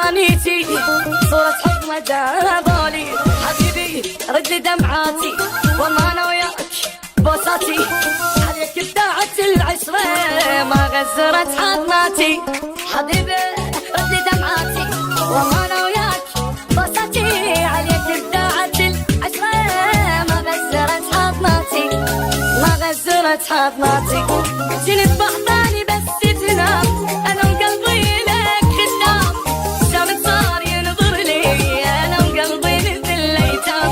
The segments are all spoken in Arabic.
امانيتي صورة حب مدابولي حبيبي رد لي دمعاتي وما انا وياك بوساتي عليك ابداعت العشرة ما غزرت حضناتي حبيبي رد لي دمعاتي وما انا وياك بوساتي عليك ابداعت العشرة ما غزرت حضناتي ما غزرت حضناتي جنت بحضاني بس تنام انا وقلبي لك خدام شامت صار ينظر لي انا وقلبي مثل الايتام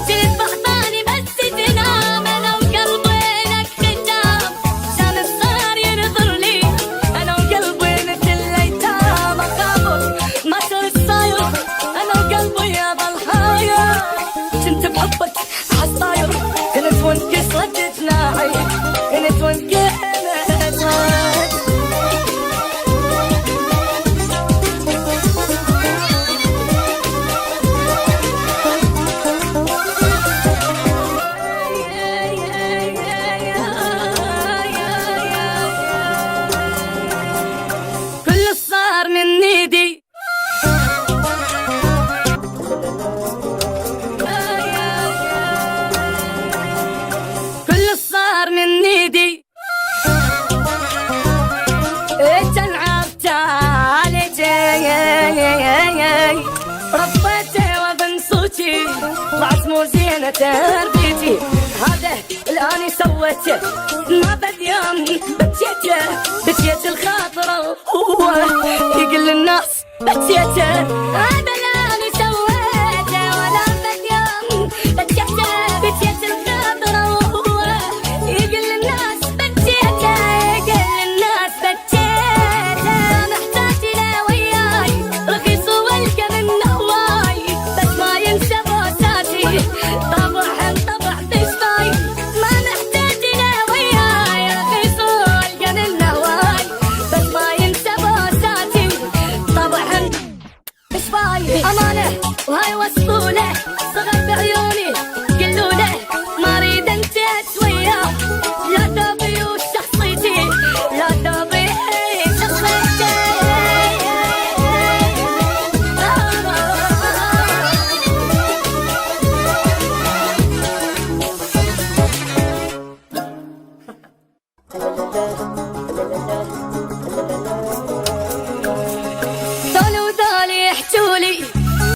جنت بحضاني بس تنام انا وقلبي لك خدام شامت صار ينظر لي انا وقلبي مثل الايتام اخابر ما صرت صاير انا وقلبي يا بالحاير كنت بحبك عالصاير كنت وانكسرت جناحي كنت وانكسرت كل صار من ايدي كل صار من ايدي انت لعبت علي ربيتي وبن صوتي طلعت مو زينة تربيتي هذا الان سويته ما بد يوم بكيت الخاطر هو يقول للناس بكيته هذا الان سويته ولا بد يوم بكيت الخاطر هو يقول للناس بكيته يقول للناس بكيته محتاج له وياي رخيص والقى منه هواي بس ما ينسى بوساتي طبعا طبع بشفاي ما محتاج له وياي رخيص والقى منه هواي بس ما ينسى بوساتي طبعا بشفاي امانه وهاي وصفوله صغر بعيوني قلوا له ما اريد انتهت وياه لا دوبي وشخصيتي لا دوبي شخصيتي La la la